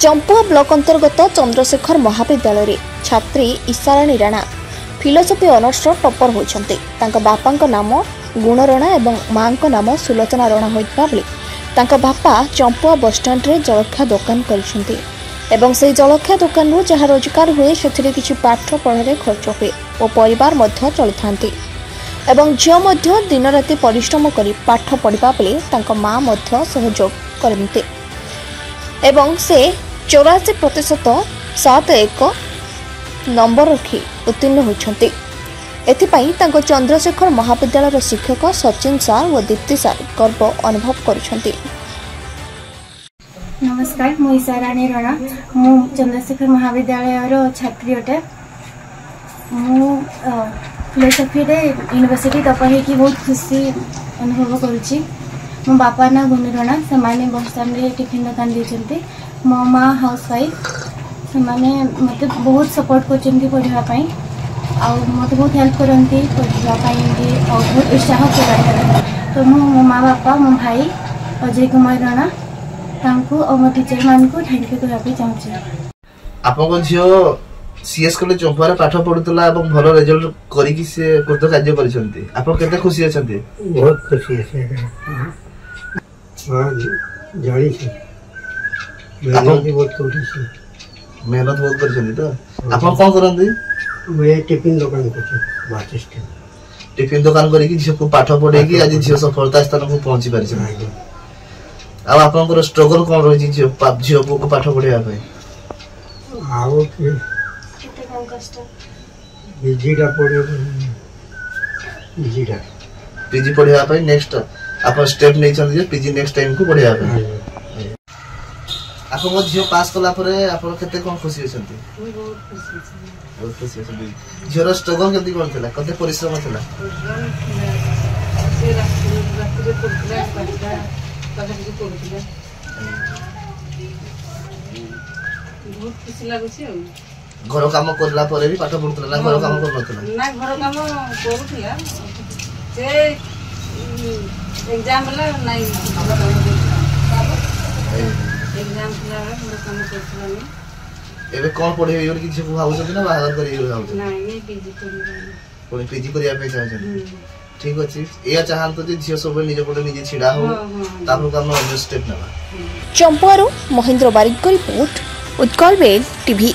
Champua block अंतर्गत चंद्रशेखर महाविद्यालय छात्री ईशाराणी Rana philosophy honours topper होती। बापा नाम गुण राणा और मां नाम सुलोचना राणा होता बेले बापा चंपुआ बसस्टाण्ड रे जलखिया दुकान करछन्ती एवं से जलखिया दुकान रु जहाँ रोजगार हुए से किसी पाठ पढ़ाई खर्च हुए और परिवार मध्य चली थांती एवं झील दिन राति परिश्रम कर पाठ पढ़ा बेले माँ सहयोग करते एवं से 84% 71 नंबर रखी उत्तीर्ण होती। एथिपाई चंद्रशेखर महाविद्यालय शिक्षक सचिन सार और दीप्ति सार गर्व अनुभव करुछन्ति। नमस्कार, मु ईशाराणी राणा मु चंद्रशेखर महाविद्यालय छात्री अटे। मु फिलोसफी रे यूनिवर्सिटी टॉपर होगी बहुत खुशी अनुभव करुच्ची। मो बापा ना गुण राणा से बस स्टैंड रे टिफिन दुकान देते। मो माँ हाउस वाइफ से मत बहुत सपोर्ट कर पढ़ाई मत बहुत हेल्प करती पढ़ाई बहुत उत्साह कर। तो मो माँ बापा मो भाई अजय कुमार राणा और मो टीचर मान को थैंक यू कहना चाहूँ। आपन झियो सीएस कॉलेज चंपुआर पाठ पढुतला एवं भल रिजल्ट करिकि से कृत कार्य करिसंती। आपन केते खुशी अछंती? बहुत खुशी है। हां जानी छी मेहनत बहुत करिसंती। तो आपन कोन करंती? मैं टिफिन दुकान करछी बस स्टैंड। टिफिन दुकान करिकि झियो को पाठ पढेकि आज झियो सफलता स्थान को पहुंची पारिसंती। अब आपन स्ट्रगल कोन रही झियो को पाठ पढिया पे? आओ के पीजी पढ़िया पे नेक्स्ट आप स्टेप नहीं चल जे पीजी नेक्स्ट टाइम को पढ़िया पे। आप मो झियो पास कला परे आप केते कोन खुशी अछंती? बहुत खुशी अछंती। झियो स्ट्रगल केति कोन थला कते परिश्रम थला? से रात रे पढ़ला पाठा पढ़ला बहुत खुशी लागुची। घर काम करला परे भी पाठ पढुतला ना? घर काम कर नथला ना? घर काम करूथला से एग्जाम वाला नहीं एग्जाम वाला घर काम करथला नहीं। एबे कोन पढे योर कि जे भाउ छथि ना बाहर करी भाउ छथि? नहीं ये पीजी करी कोन पीजी करिया पे चाह छथि। ठीक अछि ए चाहन तो जे झियो सब निज पडे निजे छिडा हो तापर काम अन्य स्टेप नबा। चंपुआरू महेंद्र बारिक को रिपोर्ट उत्कल वेब टीवी।